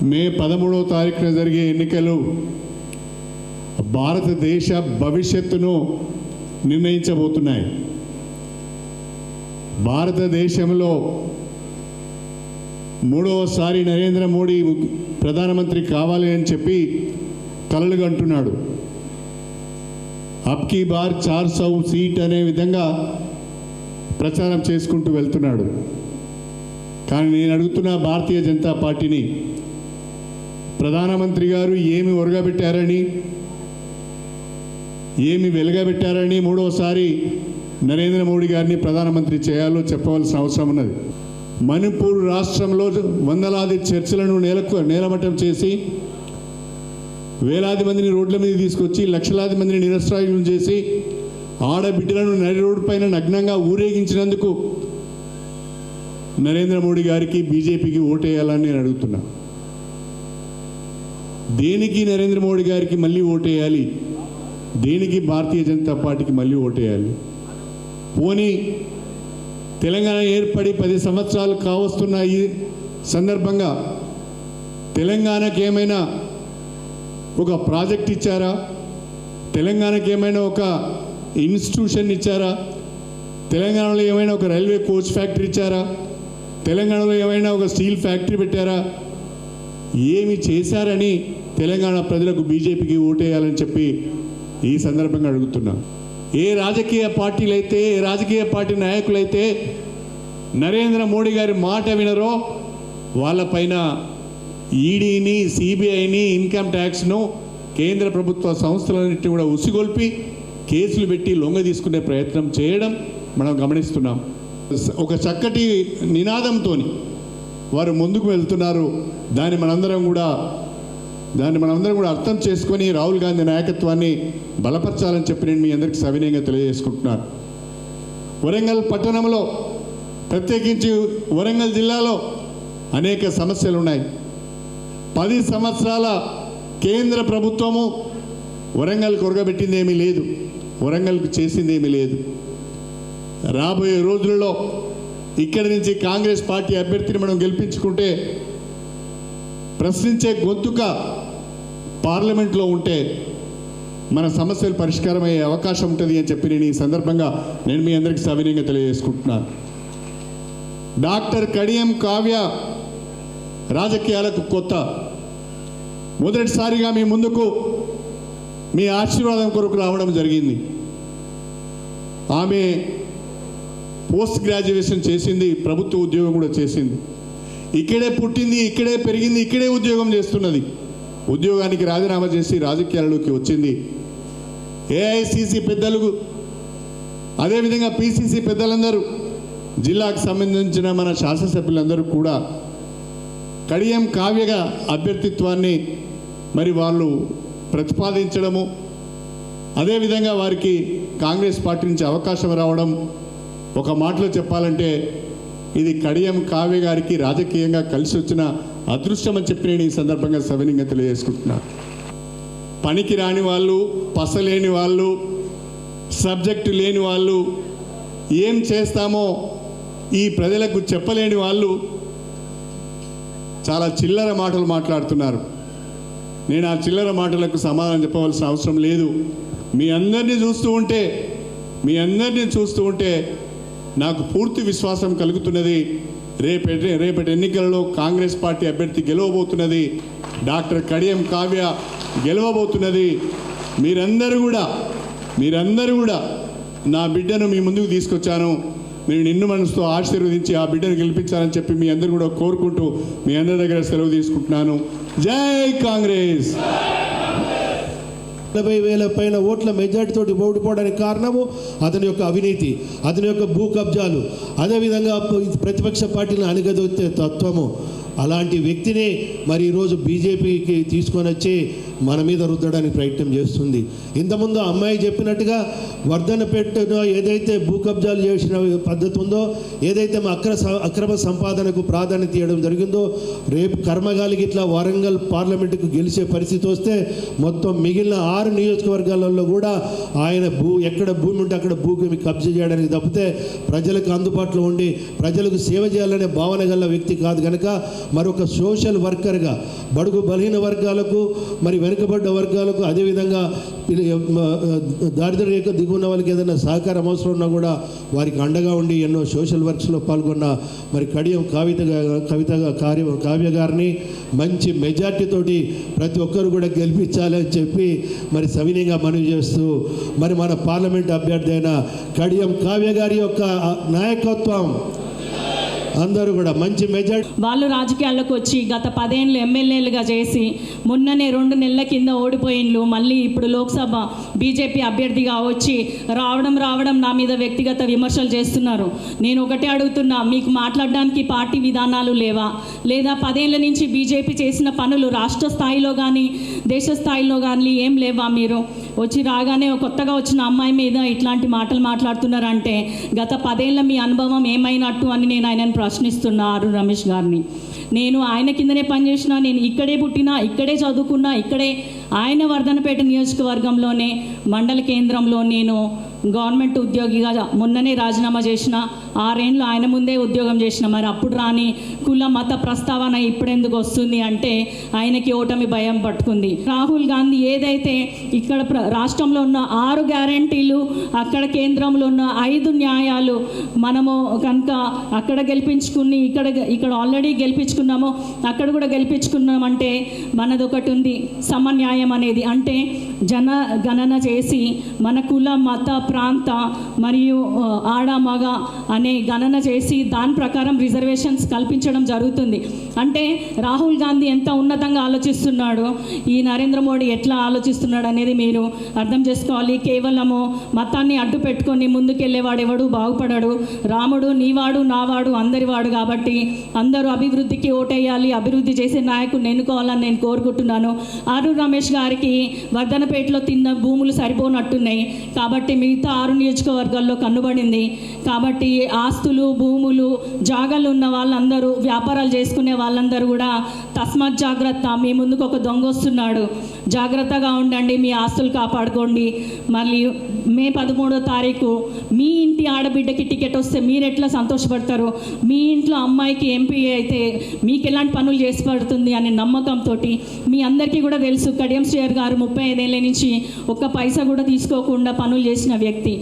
మే 13వ తారీఖున జరిగే ఎన్నికలు భారతదేశ భవిష్యత్తును నిర్ణయించబోతున్నాయి. భారతదేశంలో మూడవసారి నరేంద్ర మోడీ ప్రధానమంత్రి కావాలి అని చెప్పి కలలు కంటున్నాడు. అబ్ కీ బార్ 400 సీట్ అనే విధంగా ప్రచారం చేసుకుంటూ వెళ్తున్నాడు. కానీ నేను అడుగుతున్న భారతీయ జనతా పార్టీని, ప్రధానమంత్రి గారు ఏమి ఒరగబెట్టారని, ఏమి వెలుగబెట్టారని మూడోసారి నరేంద్ర మోడీ గారిని ప్రధానమంత్రి చేయాలో చెప్పవలసిన అవసరం ఉన్నది. మణిపూర్ రాష్ట్రంలో వందలాది చర్చలను నేలమట్టం చేసి వేలాది మందిని రోడ్ల మీద తీసుకొచ్చి లక్షలాది మందిని నిరసరాయులను చేసి ఆడబిడ్డలను నడి రోడ్డు పైన నగ్నంగా ఊరేగించినందుకు నరేంద్ర మోడీ గారికి బీజేపీకి ఓటేయాలని నేను అడుగుతున్నా. దేనికి నరేంద్ర మోడీ గారికి మళ్ళీ ఓటేయాలి? దేనికి భారతీయ జనతా పార్టీకి మళ్ళీ ఓటేయాలి? పోనీ తెలంగాణ ఏర్పడి 10 సంవత్సరాలు కావస్తున్న ఈ సందర్భంగా తెలంగాణకి ఏమైనా ఒక ప్రాజెక్ట్ ఇచ్చారా? తెలంగాణకి ఏమైనా ఒక ఇన్స్టిట్యూషన్ ఇచ్చారా? తెలంగాణలో ఏమైనా ఒక రైల్వే కోచ్ ఫ్యాక్టరీ ఇచ్చారా? తెలంగాణలో ఏమైనా ఒక స్టీల్ ఫ్యాక్టరీ పెట్టారా? ఏమి చేశారని తెలంగాణ ప్రజలకు బీజేపీకి ఓటేయాలని చెప్పి ఈ సందర్భంగా అడుగుతున్నా. ఏ రాజకీయ పార్టీలైతే, ఏ రాజకీయ పార్టీ నాయకులైతే నరేంద్ర మోడీ గారి మాట వినరో వాళ్ళపైన ఈడీని, సిబిఐని, ఇన్కమ్ ట్యాక్స్ను, కేంద్ర ప్రభుత్వ సంస్థలన్నింటినీ కూడా ఉసిగొల్పి కేసులు పెట్టి లొంగ తీసుకునే ప్రయత్నం చేయడం మనం గమనిస్తున్నాం. ఒక చక్కటి నినాదంతో వారు ముందుకు వెళ్తున్నారు. దాన్ని మనందరం కూడా అర్థం చేసుకొని రాహుల్ గాంధీ నాయకత్వాన్ని బలపరచాలని చెప్పి నేను మీ అందరికీ సవినయంగా తెలియజేసుకుంటున్నాను. వరంగల్ పట్టణంలో, ప్రత్యేకించి వరంగల్ జిల్లాలో అనేక సమస్యలు ఉన్నాయి. 10 సంవత్సరాల కేంద్ర ప్రభుత్వము వరంగల్కి ఒరగబెట్టింది ఏమీ లేదు, వరంగల్కి చేసింది ఏమీ లేదు. రాబోయే రోజులలో ఇక్కడి నుంచి కాంగ్రెస్ పార్టీ అభ్యర్థిని మనం గెలిపించుకుంటే ప్రశ్నించే గొంతుక పార్లమెంట్లో ఉంటే మన సమస్యలు పరిష్కారం అయ్యే అవకాశం ఉంటుంది అని చెప్పి నేను ఈ సందర్భంగా మీ అందరికీ సవినయంగా తెలియజేసుకుంటున్నాను. డాక్టర్ కడియం కావ్య రాజకీయాలకు కొత్త. మొదటిసారిగా మీ ముందుకు మీ ఆశీర్వాదం కొరకు రావడం జరిగింది. ఆమె పోస్ట్ గ్రాడ్యుయేషన్ చేసింది, ప్రభుత్వ ఉద్యోగం కూడా చేసింది. ఇక్కడే పుట్టింది, ఇక్కడే పెరిగింది, ఇక్కడే ఉద్యోగం చేస్తున్నది. ఉద్యోగానికి రాజీనామా చేసి రాజకీయాలలోకి వచ్చింది. ఏఐసిసి పెద్దలు, అదేవిధంగా పిసిసి పెద్దలందరూ, జిల్లాకు సంబంధించిన మన శాసనసభ్యులందరూ కూడా కడియం కావ్యగా అభ్యర్థిత్వాన్ని మరి వాళ్ళు ప్రతిపాదించడము, అదేవిధంగా వారికి కాంగ్రెస్ పార్టీ నుంచి అవకాశం రావడం, ఒక మాటలో చెప్పాలంటే ఇది కడియం కావ్య గారికి రాజకీయంగా కలిసి వచ్చిన అదృష్టం అని చెప్పి నేను ఈ సందర్భంగా సవినయంగా తెలియజేసుకుంటున్నాను. పనికి రాని వాళ్ళు, పసలేని వాళ్ళు, సబ్జెక్టు లేని వాళ్ళు, ఏం చేస్తామో ఈ ప్రజలకు చెప్పలేని వాళ్ళు చాలా చిల్లర మాటలు మాట్లాడుతున్నారు. నేను ఆ చిల్లర మాటలకు సమాధానం చెప్పవలసిన అవసరం లేదు. మీ అందరినీ చూస్తూ ఉంటే నాకు పూర్తి విశ్వాసం కలుగుతున్నది. రేపటి ఎన్నికలలో కాంగ్రెస్ పార్టీ అభ్యర్థి గెలవబోతున్నది. డాక్టర్ కడియం కావ్య గెలవబోతున్నది. మీరందరూ కూడా నా బిడ్డను మీ ముందుకు తీసుకొచ్చాను. మీరు నిన్ను మనసుతో ఆశీర్వదించి ఆ బిడ్డను గెలిపించాలని చెప్పి మీ అందరూ కూడా కోరుకుంటూ మీ అందరి దగ్గర సెలవు తీసుకుంటున్నాను. జై కాంగ్రెస్. 40,000 పైన ఓట్ల మెజార్టీతోటి ఓడిపోవడానికి కారణము అతని యొక్క అవినీతి, అతని యొక్క భూ కబ్జాలు, అదేవిధంగా ప్రతిపక్ష పార్టీలను అణగదొక్కే తత్వము. అలాంటి వ్యక్తిని మరి ఈరోజు బీజేపీకి తీసుకొని వచ్చి మన మీద రుద్దడానికి ప్రయత్నం చేస్తుంది. ఇంతకుముందు అమ్మాయి చెప్పినట్టుగా వర్ధన్నపేటలో ఏదైతే భూ కబ్జాలు చేసిన పద్ధతి ఉందో, ఏదైతే మా అక్రమ సంపాదనకు ప్రాధాన్యత ఇవ్వడం జరిగిందో, రేపు కర్మగాలికి ఇట్లా వరంగల్ పార్లమెంటుకు గెలిచే పరిస్థితి వస్తే మొత్తం మిగిలిన 6 నియోజకవర్గాలలో కూడా ఆయన ఎక్కడ భూమి ఉంటే అక్కడ భూమి కబ్జా చేయడానికి తప్పితే ప్రజలకు అందుబాటులో ఉండి ప్రజలకు సేవ చేయాలనే భావన గల వ్యక్తి కాదు కనుక మరొక సోషల్ వర్కర్గా బడుగు బలహీన వర్గాలకు, మరి వెనుకబడ్డ వర్గాలకు, అదేవిధంగా దారిద్ర్య రేఖ దిగున్న వాళ్ళకి ఏదైనా సహకారం అవసరం ఉన్నా కూడా వారికి అండగా ఉండి ఎన్నో సోషల్ వర్క్స్లో పాల్గొన్న మరి కడియం కావ్య గారిని మంచి మెజార్టీతోటి ప్రతి ఒక్కరు కూడా గెలిపించాలి అని చెప్పి మరి సవినీయంగా మనవి చేస్తూ మరి మన పార్లమెంట్ అభ్యర్థి అయిన కడియం కావ్య గారి యొక్క నాయకత్వం అందరూ కూడా మంచి మెజార్టీ. వాళ్ళు రాజకీయాల్లోకి వచ్చి గత 10 ఏళ్ళు ఎమ్మెల్యేలుగా చేసి మొన్ననే 2 నెలల కింద ఓడిపోయిండ్లు. మళ్ళీ ఇప్పుడు లోక్సభ బీజేపీ అభ్యర్థిగా వచ్చి రావడం నా మీద వ్యక్తిగత విమర్శలు చేస్తున్నారు. నేను ఒకటే అడుగుతున్నా, మీకు మాట్లాడడానికి పార్టీ విధానాలు లేవా? లేదా 10 ఏళ్ళ నుంచి బీజేపీ చేసిన పనులు రాష్ట్ర స్థాయిలో కానీ దేశ స్థాయిలో కానీ ఏం లేవా? మీరు వచ్చి రాగానే కొత్తగా వచ్చిన అమ్మాయి మీద ఇట్లాంటి మాటలు మాట్లాడుతున్నారంటే గత 10 ఏళ్ళ మీ అనుభవం ఏమైనట్టు అని నేను ఆయనను ప్రశ్నిస్తున్నా. ఆరు రమేష్ గారిని నేను ఆయన కిందనే పనిచేసిన, నేను ఇక్కడే పుట్టినా, ఇక్కడే చదువుకున్నా, ఇక్కడే ఆయన వర్ధన్నపేట నియోజకవర్గంలోనే మండల కేంద్రంలో నేను గవర్నమెంట్ ఉద్యోగిగా మొన్ననే రాజీనామా చేసిన. 6 ఏళ్ళు ఆయన ముందే ఉద్యోగం చేసిన. మరి అప్పుడు రాని కుల మత ప్రస్తావన ఇప్పుడెందుకు వస్తుంది అంటే ఆయనకి ఓటమి భయం పట్టుకుంది. రాహుల్ గాంధీ ఏదైతే ఇక్కడ రాష్ట్రంలో ఉన్న 6 గ్యారంటీలు, అక్కడ కేంద్రంలో ఉన్న 5 న్యాయాలు మనము కనుక అక్కడ గెలిపించుకుని ఇక్కడ ఆల్రెడీ గెలిపించుకున్నాము, అక్కడ కూడా గెలిపించుకున్నామంటే మనది ఒకటి ఉంది సమన్యాయం అనేది. అంటే జనగణన చేసి మన కుల మత ప్రాంత మరియు ఆడ మగ అనే గణన చేసి దాని ప్రకారం రిజర్వేషన్స్ కల్పించడం జరుగుతుంది. అంటే రాహుల్ గాంధీ ఎంత ఉన్నతంగా ఆలోచిస్తున్నాడో ఈ నరేంద్ర మోడీ ఎట్లా ఆలోచిస్తున్నాడు అనేది మీరు అర్థం చేసుకోవాలి. కేవలము మతాన్ని అడ్డు పెట్టుకొని ముందుకెళ్ళేవాడు ఎవడు బాగుపడాడు. రాముడు నీవాడు నావాడు అందరివాడు. కాబట్టి అందరూ అభివృద్ధికి ఓటేయాలి, అభివృద్ధి చేసే నాయకుడిని ఎన్నుకోవాలని నేను కోరుకుంటున్నాను. ఆరు రమేష్ గారికి వర్ధన్నపేటలో తిన్న భూములు సరిపోనట్టున్నాయి కాబట్టి మిగతా 6 నియోజకవర్గాల్లో కన్నుబడింది. కాబట్టి ఆస్తులు, భూములు, జాగాలు ఉన్న వాళ్ళందరూ, వ్యాపారాలు చేసుకునే వాళ్ళందరూ కూడా తస్మాత్ జాగ్రత్త, మీ ముందుకు ఒక దొంగ వస్తున్నాడు, జాగ్రత్తగా ఉండండి, మీ ఆస్తులు కాపాడుకోండి. మళ్ళీ మే 13వ తారీఖు మీ ఇంటి ఆడబిడ్డకి టికెట్ వస్తే మీరు ఎట్లా సంతోషపడతారు? మీ ఇంట్లో అమ్మాయికి ఎంపీ అయితే మీకు ఎలాంటి పనులు చేసి పడుతుంది అనే నమ్మకంతో మీ అందరికీ కూడా తెలుసు కడియం శ్రీహరి గారు 35 ఏళ్ళ నుంచి ఒక్క పైసా కూడా తీసుకోకుండా పనులు చేసిన వ్యక్తి.